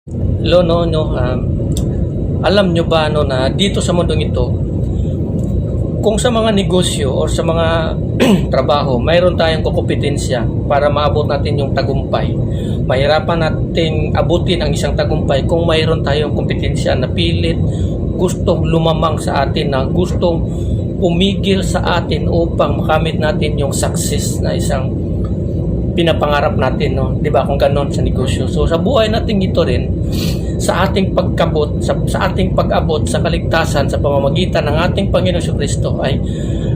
Hello, alam nyo ba na dito sa mundong ito, kung sa mga negosyo o sa mga trabaho, mayroon tayong kukumpetensya para maabot natin yung tagumpay. Mahirapan nating abutin ang isang tagumpay kung mayroon tayong kompetensya na pilit gustong lumamang sa atin, na gustong pumigil sa atin upang makamit natin yung success na isang pinapangarap natin, no? 'Di ba? Kung ganoon sa negosyo. So sa buhay natin ito rin, sa ating pagkabot, sa ating pag-abot sa kaligtasan sa pamamagitan ng ating Panginoon Kristo, ay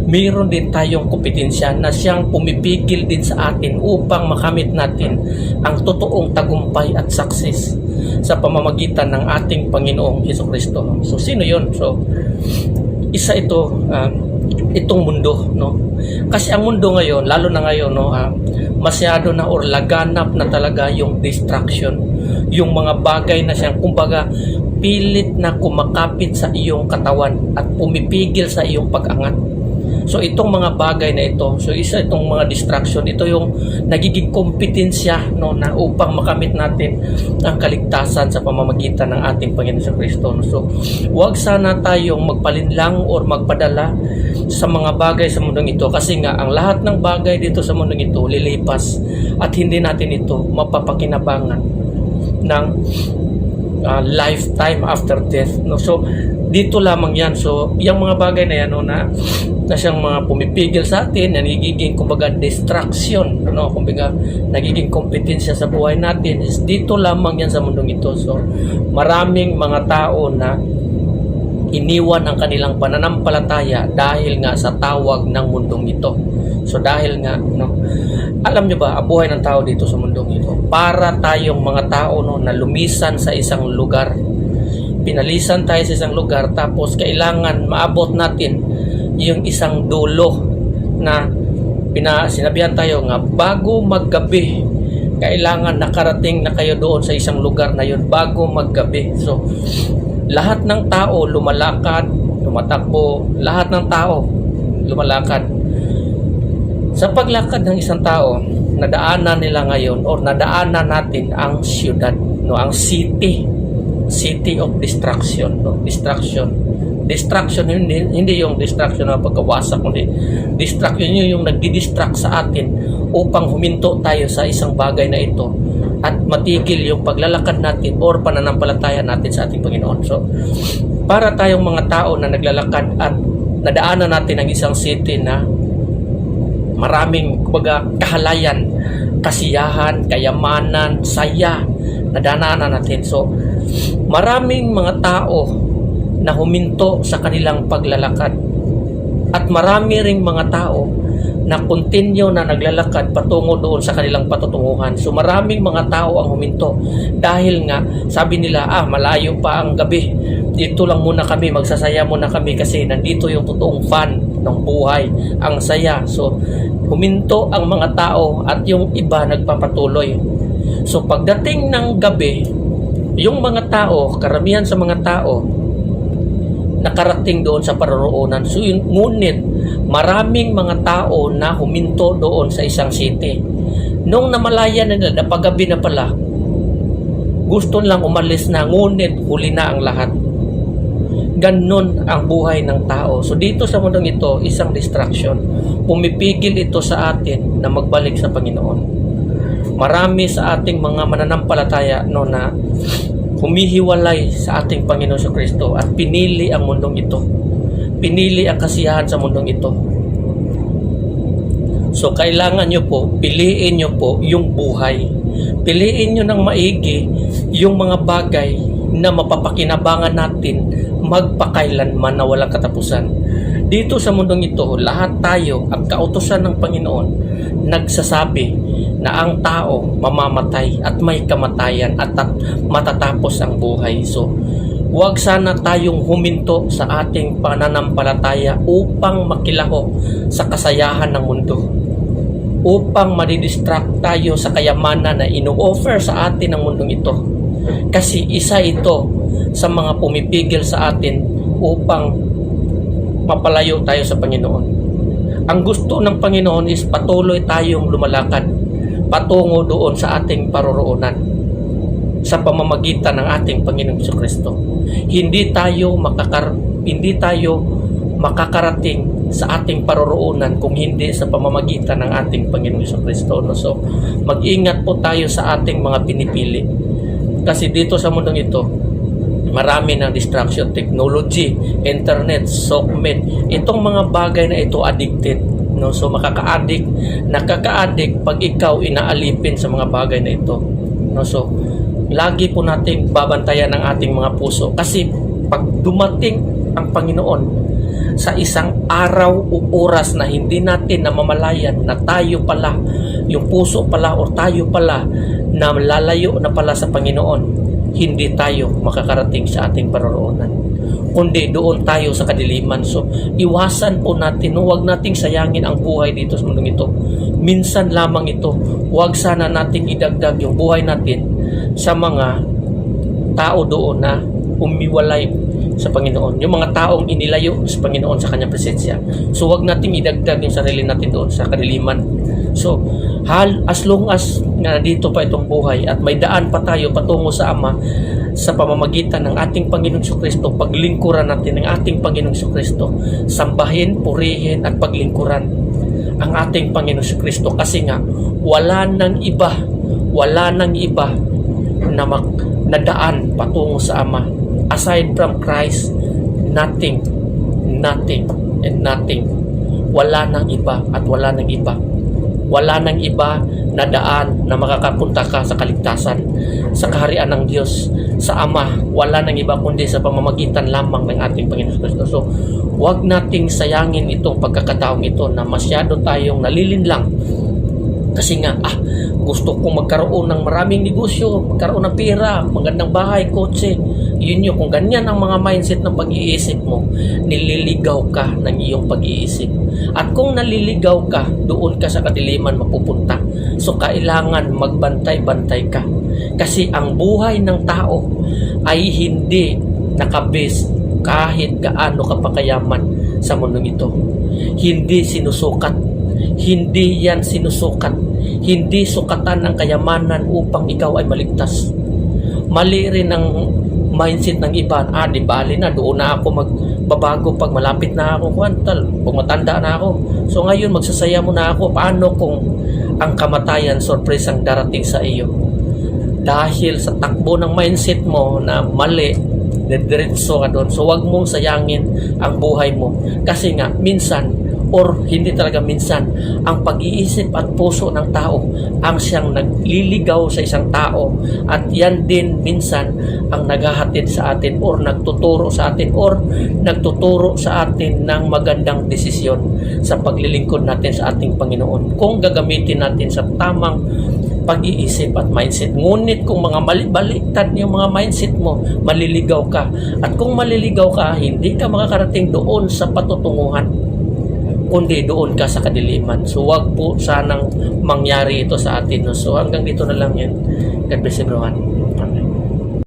mayroon din tayong kompetensya na siyang pumipigil din sa atin upang makamit natin ang totoong tagumpay at success sa pamamagitan ng ating Panginoong Kristo. So sino 'yon? So isa ito, itong mundo, no? Kasi ang mundo ngayon, lalo na ngayon, no, masyado na or laganap na talaga yung distraction, yung mga bagay na siyang kumbaga pilit na kumakapit sa iyong katawan at pumipigil sa iyong pag-angat. So itong mga bagay na ito, so isa itong mga distraction, ito yung nagiging kompetensya, no, na upang makamit natin ang kaligtasan sa pamamagitan ng ating Panginoon Kristo. So huwag sana tayong magpalinlang or magpadala sa mga bagay sa mundong ito, kasi nga ang lahat ng bagay dito sa mundong ito lilipas at hindi natin ito mapapakinabangan ng lifetime after death, no? So dito lamang yan. So yung mga bagay na yan, no, na siyang mga pumipigil sa atin, na nagiging kumbaga distraction, no, kumbaga nagiging kompetensya sa buhay natin, is dito lamang yan sa mundong ito. So maraming mga tao na iniwan ang kanilang pananampalataya dahil nga sa tawag ng mundong ito. So dahil nga, no, alam nyo ba, ang buhay ng tao dito sa mundong ito, para tayong mga tao, no, na lumisan sa isang lugar, pinalisan tayo sa isang lugar, tapos kailangan maabot natin yung isang dulo na sinabihan tayo nga, bago maggabi kailangan nakarating na kayo doon sa isang lugar na yun bago maggabi. So lahat ng tao lumalakad, tumatakbo, lahat ng tao lumalakad. Sa paglakad ng isang tao, nadaanan nila ngayon or nadaanan natin ang siyudad, no, ang city of distraction, no? Distraction hindi yung distraction na pagkawasak, kundi distraction yung nagdi-distract sa atin upang huminto tayo sa isang bagay na ito at matigil yung paglalakad natin or pananampalataya natin sa ating Panginoon. So para tayong mga tao na naglalakad at nadaanan natin ang isang city na maraming kumbaga kahalayan, kasiyahan, kayamanan, saya, nadaanan natin. So maraming mga tao na huminto sa kanilang paglalakad at marami ring mga tao na continue na naglalakad patungo doon sa kanilang patutunguhan. So maraming mga tao ang huminto dahil nga sabi nila, malayo pa ang gabi, dito lang muna kami, magsasaya muna kami kasi nandito yung totoong fun ng buhay, ang saya. So huminto ang mga tao at yung iba nagpapatuloy. So pagdating ng gabi, yung mga tao, karamihan sa mga tao nakarating doon sa paroroonan. So ngunit maraming mga tao na huminto doon sa isang city. Nung namalaya na nila, napagabi na pala, gusto lang umalis na, ngunit huli na ang lahat. Ganon ang buhay ng tao. So dito sa mundong ito, isang distraction. Pumipigil ito sa atin na magbalik sa Panginoon. Marami sa ating mga mananampalataya, no, na humihiwalay sa ating Panginoon Kristo at pinili ang mundong ito. Pinili ang kasiyahan sa mundong ito. So kailangan nyo po, piliin nyo po yung buhay. Piliin nyo ng maigi yung mga bagay na mapapakinabangan natin magpakailanman na walang katapusan. Dito sa mundong ito, lahat tayo at kautusan ng Panginoon nagsasabi na ang tao mamamatay at may kamatayan at matatapos ang buhay. So huwag sana tayong huminto sa ating pananampalataya upang makilahok sa kasayahan ng mundo, upang madidistract tayo sa kayamanan na ino-offer sa atin ng mundong ito. Kasi isa ito sa mga pumipigil sa atin upang mapalayo tayo sa Panginoon. Ang gusto ng Panginoon is patuloy tayong lumalakad patungo doon sa ating paroroonan. sa pamamagitan ng ating Panginoong Jesucristo. Hindi tayo makakarating sa ating paroroonan kung hindi sa pamamagitan ng ating Panginoong Jesucristo. No? So, mag-ingat po tayo sa ating mga pinipili. Kasi dito sa mundong ito, marami ng distraction, technology, internet, sokmed. Itong mga bagay na ito addicted. No? So, nakaka-addict pag ikaw inaalipin sa mga bagay na ito. No? So, lagi po nating babantayan ang ating mga puso. Kasi pag dumating ang Panginoon sa isang araw o oras na hindi natin namamalayan na tayo pala, yung puso pala o tayo pala na lalayo na pala sa Panginoon, hindi tayo makakarating sa ating paroroonan, kundi doon tayo sa kadiliman. So, iwasan po natin, huwag nating sayangin ang buhay dito sa mundong ito. Minsan lamang ito. Huwag sana nating idagdag yung buhay natin sa mga tao doon na umiwalay sa Panginoon. Yung mga taong inilayo sa Panginoon sa kanyang presensya. So, huwag nating idagdag yung sarili natin doon sa kadiliman. So, as long as nandito pa itong buhay at may daan pa tayo patungo sa Ama sa pamamagitan ng ating Panginoong Jesucristo, paglingkuran natin ng ating Panginoong Jesucristo, sambahin, purihin at paglingkuran ang ating Panginoong Jesucristo, kasi nga wala nang iba na daan patungo sa Ama. Aside from Christ, nothing and nothing. Wala nang iba at wala nang iba. Wala nang iba na daan na makakapunta ka sa kaligtasan, sa kaharian ng Diyos, sa Ama. Wala nang iba kundi sa pamamagitan lamang ng ating Panginoon Kristo. So, huwag nating sayangin itong pagkakataong ito na masyado tayong nalilinlang. Kasi nga, gusto kong magkaroon ng maraming negosyo, magkaroon ng pera, magandang bahay, kotse. Yun yung, kung ganyan ang mga mindset ng pag-iisip mo, nililigaw ka ng iyong pag-iisip. At kung naliligaw ka, doon ka sa kadiliman mapupunta. So, kailangan magbantay-bantay ka. Kasi ang buhay ng tao ay hindi nakabase kahit gaano kapakayaman sa mundong ito. Hindi sinusukat. Hindi yan sinusukat. Hindi sukatan ng kayamanan upang ikaw ay maligtas. Mali rin ang mindset ng iba. Di bali na, doon na ako magbabago pag malapit na ako, pag matanda na ako. So ngayon, magsasaya mo na ako. Paano kung ang kamatayan, surprise ang darating sa iyo? Dahil sa takbo ng mindset mo na mali, diretso ka doon. So wag mong sayangin ang buhay mo. Kasi nga, minsan, or hindi talaga minsan, ang pag-iisip at puso ng tao ang siyang nagliligaw sa isang tao, at yan din minsan ang naghahatid sa atin or nagtuturo sa atin ng magandang desisyon sa paglilingkod natin sa ating Panginoon kung gagamitin natin sa tamang pag-iisip at mindset. Ngunit kung mga baliktad yung mga mindset mo, maliligaw ka. At kung maliligaw ka, hindi ka makakarating doon sa patutunguhan, kundi doon ka sa kadiliman. So, wag po sanang mangyari ito sa atin. No? So, hanggang dito na lang yan. God bless everyone. Amen.